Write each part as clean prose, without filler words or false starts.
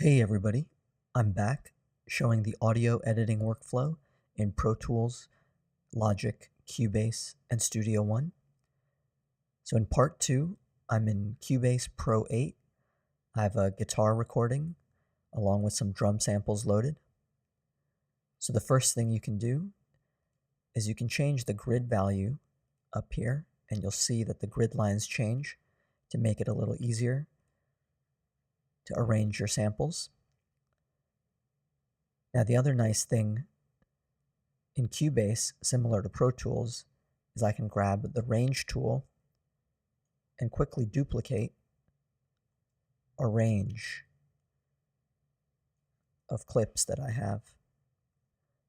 Hey everybody, I'm back showing the audio editing workflow in Pro Tools, Logic, Cubase, and Studio One. So in part 2, I'm in Cubase Pro 8. I have a guitar recording along with some drum samples loaded. So the first thing you can do is you can change the grid value up here, and you'll see that the grid lines change to make it a little easier to arrange your samples. Now the other nice thing in Cubase, similar to Pro Tools, is I can grab the range tool and quickly duplicate a range of clips that I have.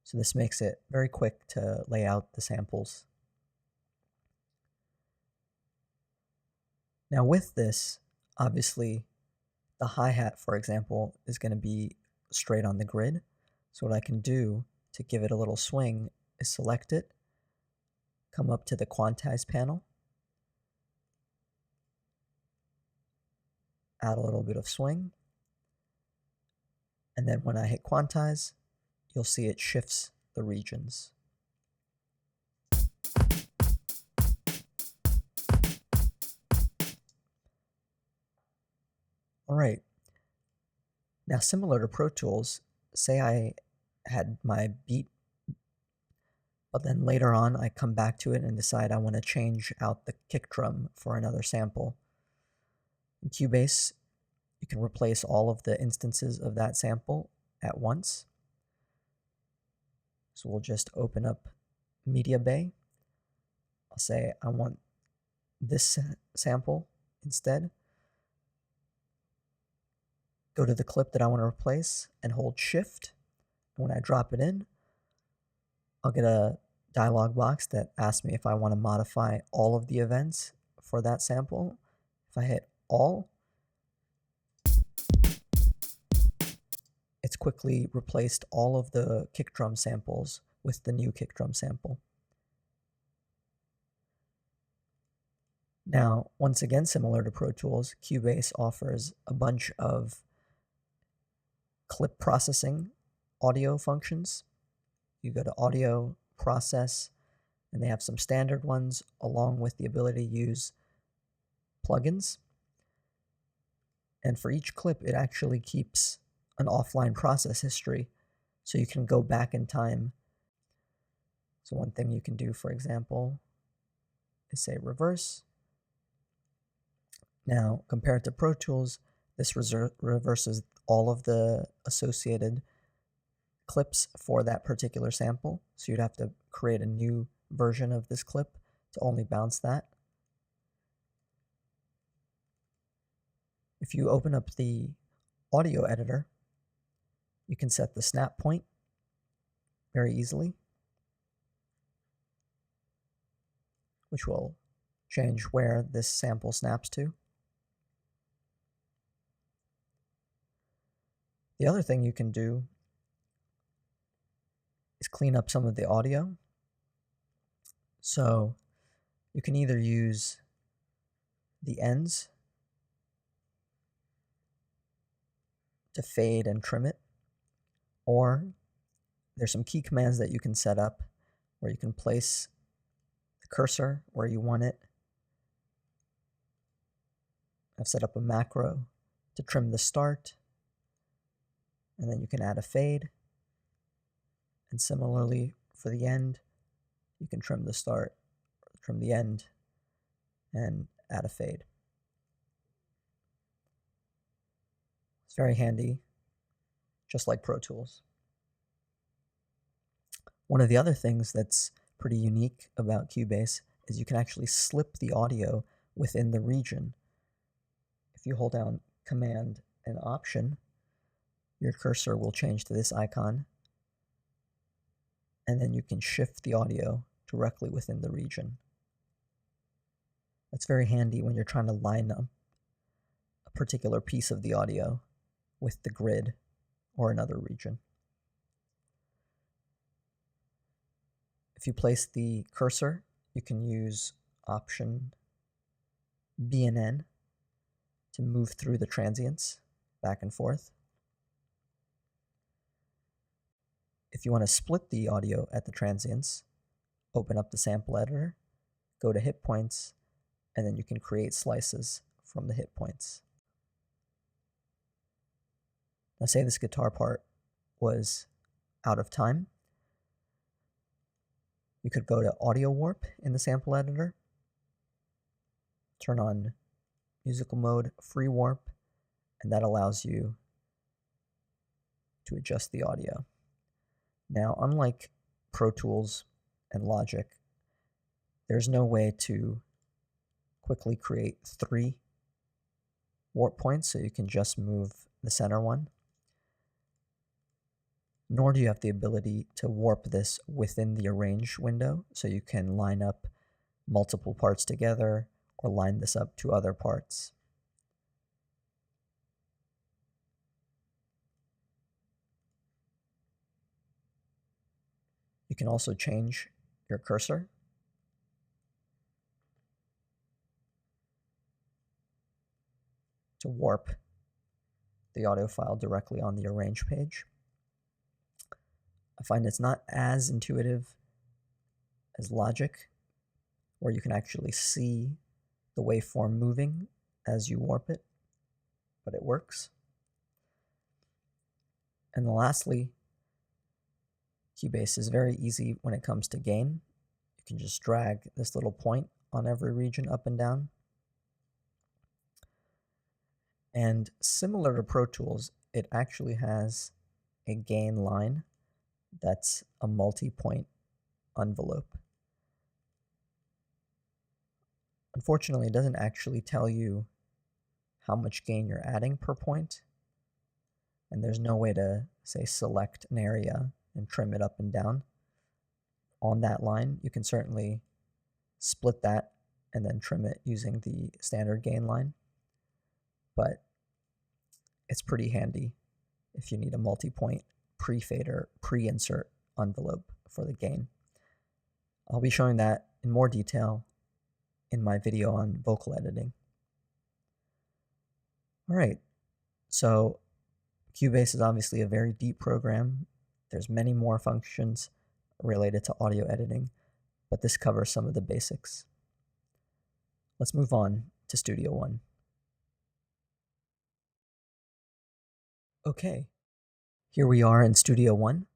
So this makes it very quick to lay out the samples. Now with this, obviously, the hi-hat, for example, is going to be straight on the grid. So what I can do to give it a little swing is select it, come up to the quantize panel, add a little bit of swing, and then when I hit quantize, you'll see it shifts the regions. All right. Now, similar to Pro Tools, say I had my beat, but then later on I come back to it and decide I want to change out the kick drum for another sample. In Cubase, you can replace all of the instances of that sample at once. So we'll just open up Media Bay. I'll say I want this sample instead. Go to the clip that I want to replace and hold Shift. And when I drop it in, I'll get a dialog box that asks me if I want to modify all of the events for that sample. If I hit all, it's quickly replaced all of the kick drum samples with the new kick drum sample. Now, once again, similar to Pro Tools, Cubase offers a bunch of clip processing audio functions. You go to Audio, Process, and they have some standard ones along with the ability to use plugins. And for each clip, it actually keeps an offline process history, so you can go back in time. So one thing you can do, for example, is say reverse. Now, compared to Pro Tools, this reverses all of the associated clips for that particular sample. So you'd have to create a new version of this clip to only bounce that. If you open up the audio editor, you can set the snap point very easily, which will change where this sample snaps to. The other thing you can do is clean up some of the audio. So you can either use the ends to fade and trim it, or there's some key commands that you can set up where you can place the cursor where you want it. I've set up a macro to trim the start, and then you can add a fade. And similarly for the end, you can trim the start, trim the end, and add a fade. It's very handy, just like Pro Tools. One of the other things that's pretty unique about Cubase is you can actually slip the audio within the region. If you hold down Command and Option, your cursor will change to this icon, and then you can shift the audio directly within the region. That's very handy when you're trying to line up a particular piece of the audio with the grid or another region. If you place the cursor, you can use Option B and N to move through the transients back and forth. If you want to split the audio at the transients, open up the sample editor, go to hit points, and then you can create slices from the hit points. Now say this guitar part was out of time. You could go to audio warp in the sample editor, turn on musical mode, free warp, and that allows you to adjust the audio. Now, unlike Pro Tools and Logic, there's no way to quickly create 3 warp points, so you can just move the center one. Nor do you have the ability to warp this within the arrange window, so you can line up multiple parts together or line this up to other parts. You can also change your cursor to warp the audio file directly on the arrange page. I find it's not as intuitive as Logic, where you can actually see the waveform moving as you warp it, but it works. And lastly, Cubase is very easy when it comes to gain. You can just drag this little point on every region up and down. And similar to Pro Tools, it actually has a gain line that's a multi-point envelope. Unfortunately, it doesn't actually tell you how much gain you're adding per point, and there's no way to, say, select an area and trim it up and down on that line. You can certainly split that and then trim it using the standard gain line, but it's pretty handy if you need a multi-point pre-fader, pre-insert envelope for the gain. I'll be showing that in more detail in my video on vocal editing. All right, so Cubase is obviously a very deep program. There's many more functions related to audio editing, but this covers some of the basics. Let's move on to Studio One. Okay, here we are in Studio One.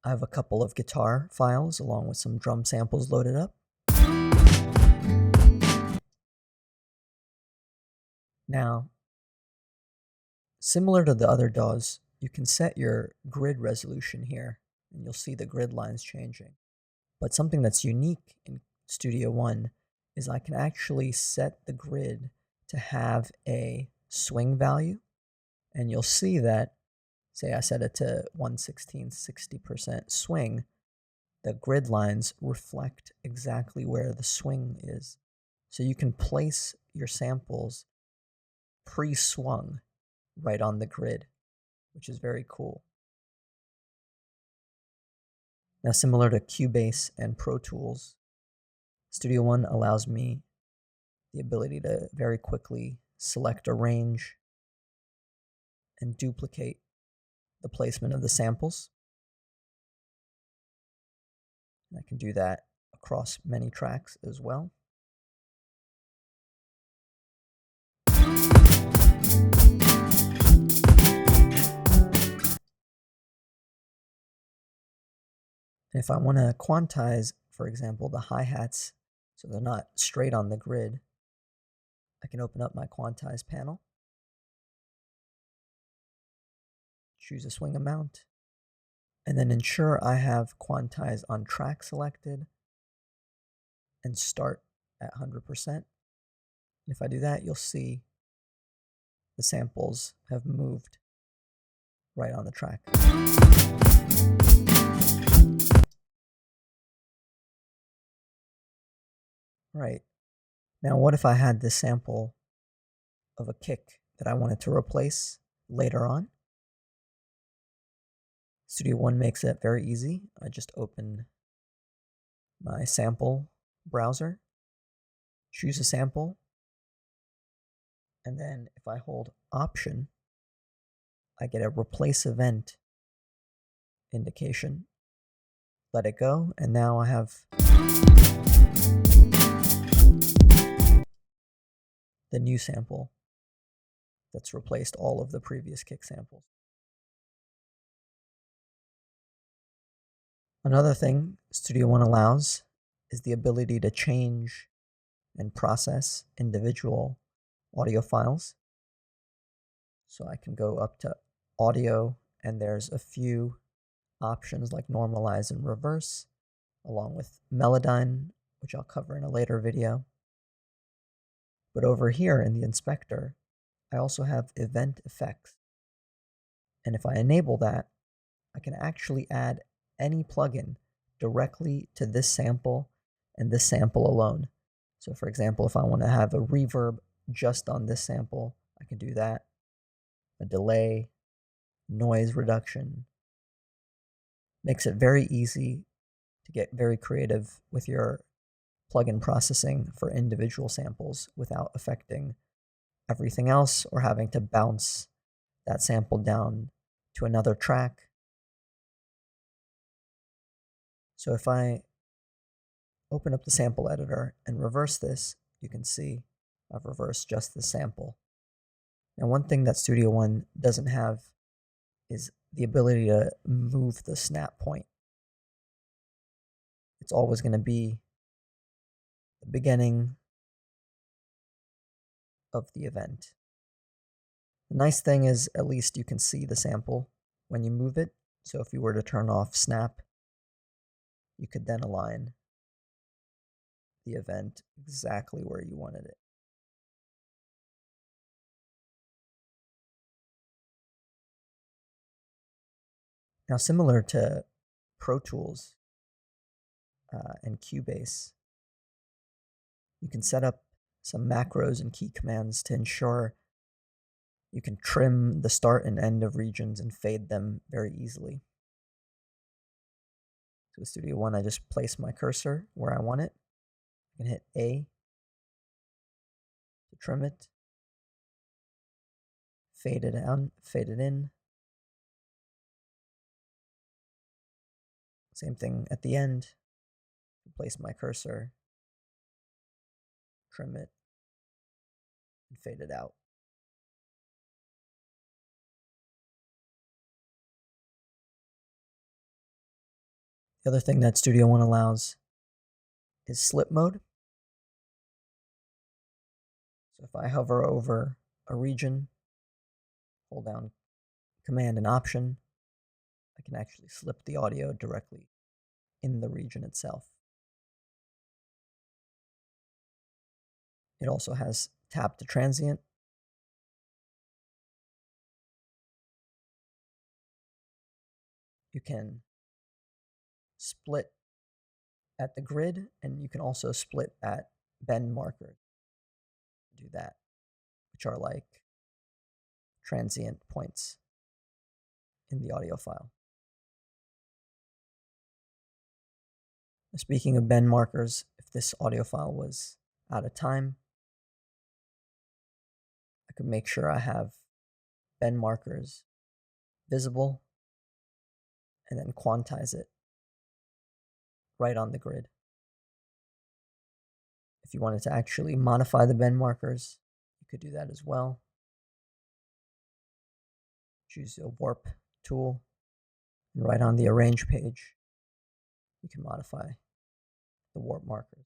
I have a couple of guitar files along with some drum samples loaded up. Now, similar to the other DAWs, you can set your grid resolution here, and you'll see the grid lines changing. But something that's unique in Studio One is I can actually set the grid to have a swing value, and you'll see that, say I set it to 1/16, 60% swing, the grid lines reflect exactly where the swing is. So you can place your samples pre-swung right on the grid, which is very cool. Now, similar to Cubase and Pro Tools, Studio One allows me the ability to very quickly select a range and duplicate the placement of the samples. And I can do that across many tracks as well. And if I want to quantize, for example, the hi-hats so they're not straight on the grid, I can open up my quantize panel, choose a swing amount, and then ensure I have quantize on track selected and start at 100%. And if I do that, you'll see the samples have moved right on the track. Right. Now, what if I had this sample of a kick that I wanted to replace later on? Studio One makes it very easy. I just open my sample browser, choose a sample, and then if I hold Option, I get a replace event indication. Let it go, and now I have the new sample that's replaced all of the previous kick samples. Another thing Studio One allows is the ability to change and process individual audio files. So I can go up to audio, and there's a few options like normalize and reverse, along with Melodyne, which I'll cover in a later video. But over here in the inspector, I also have event effects. And if I enable that, I can actually add any plugin directly to this sample and this sample alone. So for example, if I want to have a reverb just on this sample, I can do that. A delay, noise reduction. Makes it very easy to get very creative with your plugin processing for individual samples without affecting everything else or having to bounce that sample down to another track. So if I open up the sample editor and reverse this, you can see I've reversed just the sample. Now, one thing that Studio One doesn't have is the ability to move the snap point. It's always going to be the beginning of the event. The nice thing is at least you can see the sample when you move it. So if you were to turn off snap, you could then align the event exactly where you wanted it. Now, similar to Pro Tools and Cubase, you can set up some macros and key commands to ensure you can trim the start and end of regions and fade them very easily. So with Studio One, I just place my cursor where I want it. I can hit A to trim it, fade it out, fade it in. Same thing at the end. Place my cursor, trim it, and fade it out. The other thing that Studio One allows is slip mode. So if I hover over a region, hold down Command and Option, I can actually slip the audio directly in the region itself. It also has tap to transient. You can split at the grid, and you can also split at bend marker. Do that, which are like transient points in the audio file. Speaking of bend markers, if this audio file was out of time, I could make sure I have bend markers visible and then quantize it right on the grid. If you wanted to actually modify the bend markers, you could do that as well. Choose the warp tool, and right on the arrange page, you can modify the warp markers.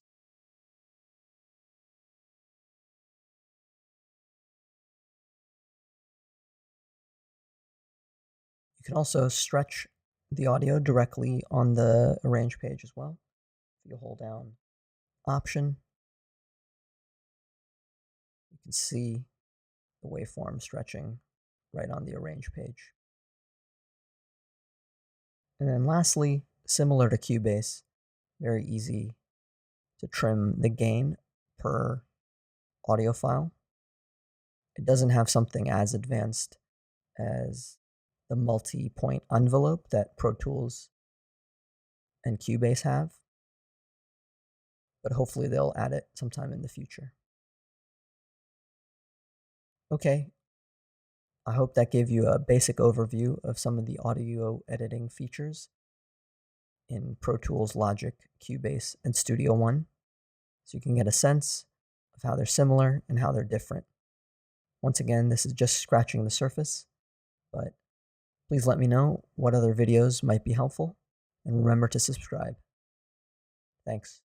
You can also stretch the audio directly on the arrange page as well. If you hold down Option, you can see the waveform stretching right on the arrange page. And then lastly, similar to Cubase, very easy to trim the gain per audio file. It doesn't have something as advanced as the multi-point envelope that Pro Tools and Cubase have, but hopefully they'll add it sometime in the future. Okay, I hope that gave you a basic overview of some of the audio editing features in Pro Tools, Logic, Cubase, and Studio One, so you can get a sense of how they're similar and how they're different. Once again, this is just scratching the surface, but please let me know what other videos might be helpful, and remember to subscribe. Thanks.